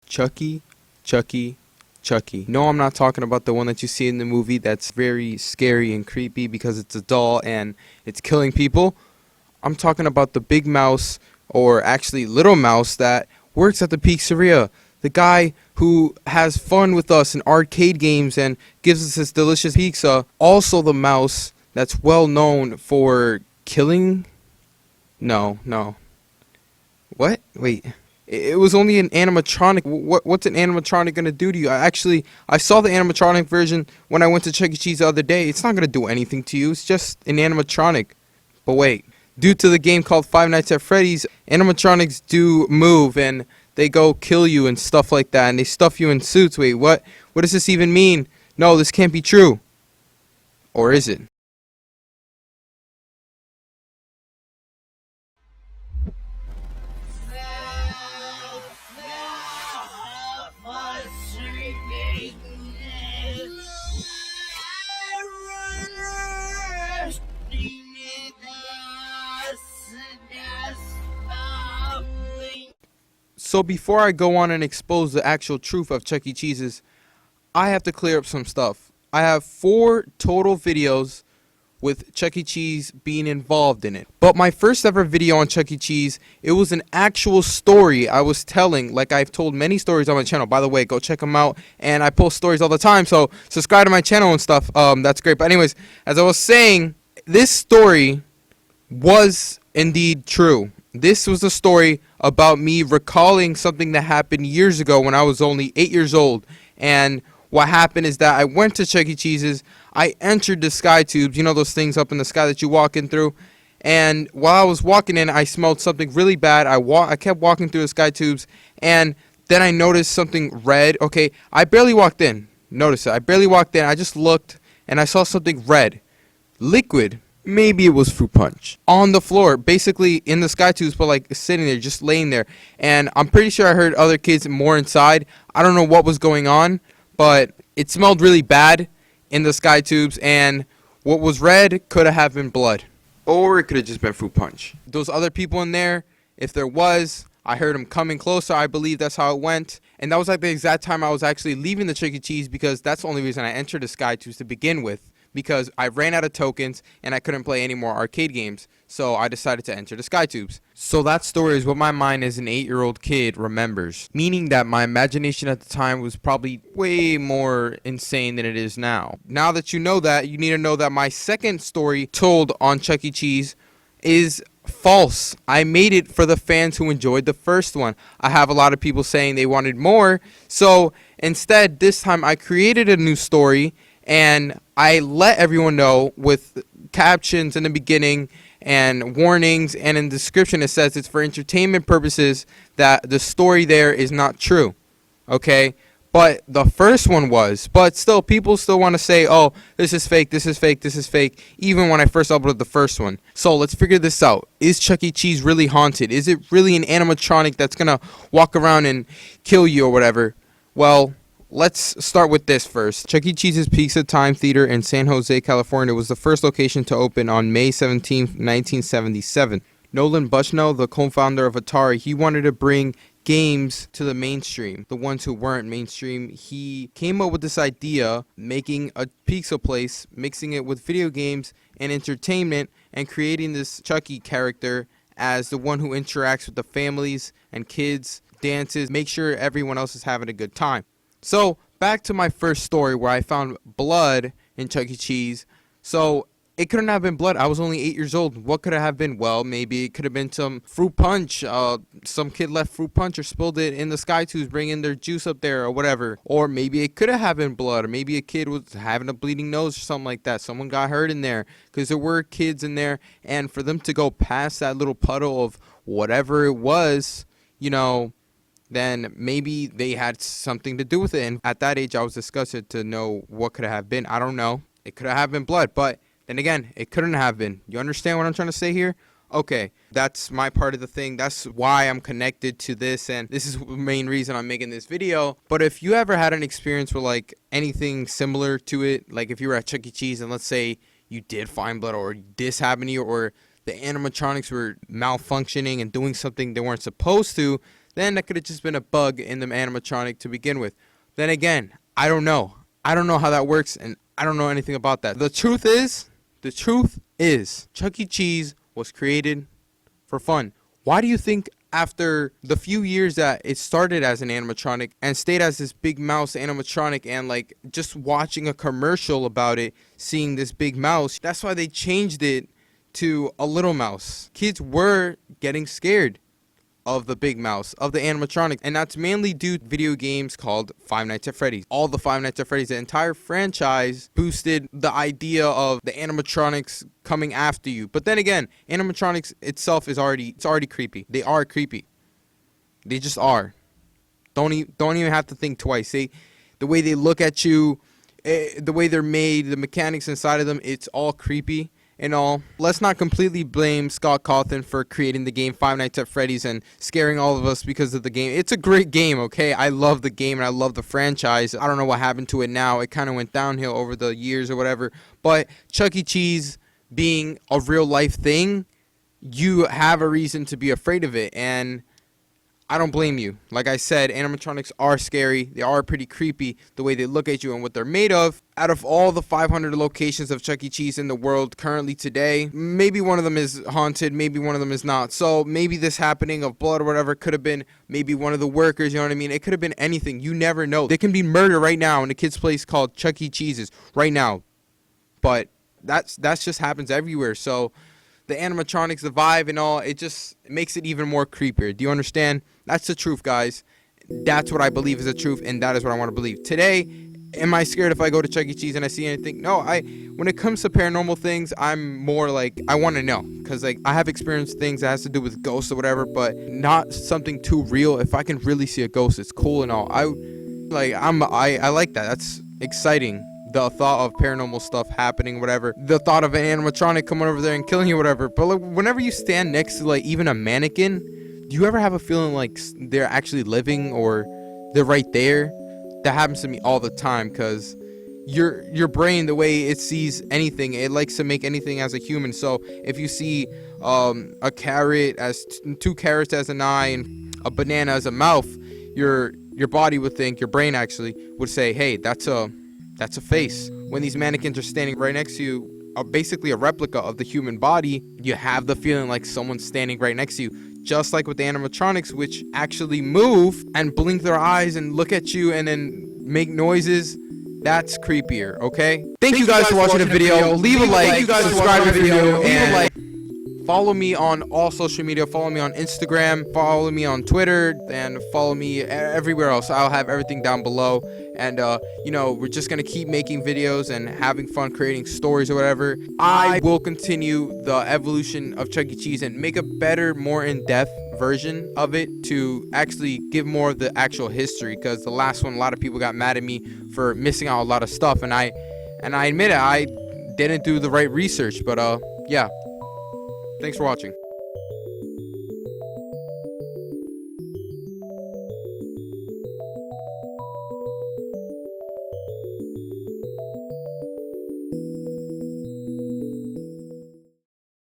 Chucky, Chucky, Chucky. No, I'm not talking about the one that you see in the movie that's very scary and creepy because it's a doll and it's killing people. I'm talking about the big mouse, or actually little mouse, that works at the pizzeria. The guy who has fun with us in arcade games and gives us this delicious pizza. Also the mouse that's well known for killing. No, no. What? Wait. It was only an animatronic. What's an animatronic gonna do to you? I saw the animatronic version when I went to Chuck E. Cheese the other day. It's not gonna do anything to you. It's just an animatronic. But wait, due to the game called Five Nights at Freddy's, animatronics do move and they go kill you and stuff like that, and they stuff you in suits. Wait, what? What does this even mean? No, this can't be true. Or is it? So before I go on and expose the actual truth of Chuck E. Cheese's, I have to clear up some stuff. I have 4 total videos with Chuck E. Cheese being involved in it. But my first ever video on Chuck E. Cheese, it was an actual story I was telling. Like, I've told many stories on my channel. By the way, go check them out. And I post stories all the time, so subscribe to my channel and stuff. That's great. But anyways, as I was saying, this story was indeed true. This was a story about me recalling something that happened years ago when I was only 8 years old. And what happened is that I went to Chuck E. Cheese's. I entered the sky tubes, you know those things up in the sky that you walk in through. And while I was walking in, I smelled something really bad. I kept walking through the sky tubes, and then I noticed something red. Okay, I barely walked in. Notice it. I barely walked in. I just looked, and I saw something red, liquid. Maybe it was fruit punch on the floor, basically in the sky tubes, but like sitting there, just laying there. And I'm pretty sure I heard other kids more inside. I don't know what was going on, but it smelled really bad in the sky tubes, and what was red could have been blood, or it could have just been fruit punch. Those other people in there, if there was, I heard them coming closer. I believe that's how it went. And that was like the exact time I was actually leaving the Chuck E. Cheese, because that's the only reason I entered the sky tubes to begin with, because I ran out of tokens and I couldn't play any more arcade games. So I decided to enter the sky tubes. So that story is what my mind as an 8-year-old kid remembers, meaning that my imagination at the time was probably way more insane than it is now. Now that you know that, you need to know that my second story told on Chuck E. Cheese is false. I made it for the fans who enjoyed the first one. I have a lot of people saying they wanted more. So instead, this time I created a new story, and I let everyone know with captions in the beginning and warnings, and in the description it says it's for entertainment purposes, that the story there is not true. Okay? But the first one was. But still, people still want to say, oh, this is fake, this is fake, this is fake, even when I first uploaded the first one. So let's figure this out. Is Chuck E. Cheese really haunted? Is it really an animatronic that's going to walk around and kill you or whatever? Well, let's start with this first. Chuck E. Cheese's Pizza Time Theater in San Jose, California was the first location to open on May 17, 1977. Nolan Bushnell, the co-founder of Atari, he wanted to bring games to the mainstream, the ones who weren't mainstream. He came up with this idea, making a pizza place, mixing it with video games and entertainment, and creating this Chucky character as the one who interacts with the families and kids, dances, make sure everyone else is having a good time. So, back to my first story where I found blood in Chuck E. Cheese. So, it couldn't have been blood. I was only 8 years old. What could it have been? Well, maybe it could have been some fruit punch. Some kid left fruit punch or spilled it in the sky tubes, bringing their juice up there or whatever. Or maybe it could have been blood. Or maybe a kid was having a bleeding nose or something like that. Someone got hurt in there, because there were kids in there. And for them to go past that little puddle of whatever it was, you know, then maybe they had something to do with it. And at that age, I was disgusted to know what could have been. I don't know. It could have been blood, but then again, it couldn't have been. You understand what I'm trying to say here? Okay, that's my part of the thing. That's why I'm connected to this, and this is the main reason I'm making this video. But if you ever had an experience where, like, anything similar to it, like if you were at Chuck E. Cheese and let's say you did find blood, or this happened to you, or the animatronics were malfunctioning and doing something they weren't supposed to, then that could have just been a bug in the animatronic to begin with. Then again, I don't know. I don't know how that works, and I don't know anything about that. The truth is, Chuck E. Cheese was created for fun. Why do you think after the few years that it started as an animatronic and stayed as this big mouse animatronic, and like just watching a commercial about it, seeing this big mouse, that's why they changed it to a little mouse. Kids were getting scared of the big mouse, of the animatronic, and that's mainly due to video games called Five Nights at Freddy's. All the Five Nights at Freddy's, the entire franchise boosted the idea of the animatronics coming after you. But then again, animatronics itself is already creepy. They are creepy. They just are. Don't even have to think twice. The way they look at you, the way they're made, the mechanics inside of them, it's all creepy. And all. Let's not completely blame Scott Cawthon for creating the game Five Nights at Freddy's and scaring all of us because of the game. It's a great game, okay? I love the game and I love the franchise. I don't know what happened to it now. It kind of went downhill over the years or whatever. But Chuck E. Cheese being a real life thing, you have a reason to be afraid of it. And I don't blame you. Like I said, animatronics are scary. They are pretty creepy, the way they look at you and what they're made of. Out of all the 500 locations of Chuck E. Cheese in the world currently today, maybe one of them is haunted, maybe one of them is not. So maybe this happening of blood or whatever could have been maybe one of the workers, you know what I mean? It could have been anything. You never know. There can be murder right now in a kid's place called Chuck E. Cheese's right now. But that's just happens everywhere. So the animatronics, the vibe and all, it just makes it even more creepier. Do you understand? That's the truth, guys. That's what I believe is the truth, and that is what I want to believe. Today, am I scared if I go to Chuck E. Cheese and I see anything? No, when it comes to paranormal things, I'm more like, I want to know. Because like, I have experienced things that has to do with ghosts or whatever, but not something too real. If I can really see a ghost, it's cool and all. I like that. That's exciting. The thought of paranormal stuff happening, whatever. The thought of an animatronic coming over there and killing you, whatever. But like, whenever you stand next to like even a mannequin, do you ever have a feeling like they're actually living or they're right there? That happens to me all the time because your brain, the way it sees anything, it likes to make anything as a human. So if you see a carrot as two carrots as an eye and a banana as a mouth, your body would think, your brain actually would say, hey, that's a face. When these mannequins are standing right next to you, basically a replica of the human body, you have the feeling like someone's standing right next to you. Just like with the animatronics, which actually move and blink their eyes and look at you and then make noises. That's creepier, okay? Thank you guys for watching the video. Leave a like, subscribe to the video, and follow me on all social media. Follow me on Instagram, follow me on Twitter, and follow me everywhere else. I'll have everything down below. And, we're just going to keep making videos and having fun creating stories or whatever. I will continue the evolution of Chuck E. Cheese and make a better, more in-depth version of it to actually give more of the actual history. Because the last one, a lot of people got mad at me for missing out a lot of stuff. And I admit it, I didn't do the right research. But, yeah. Thanks for watching.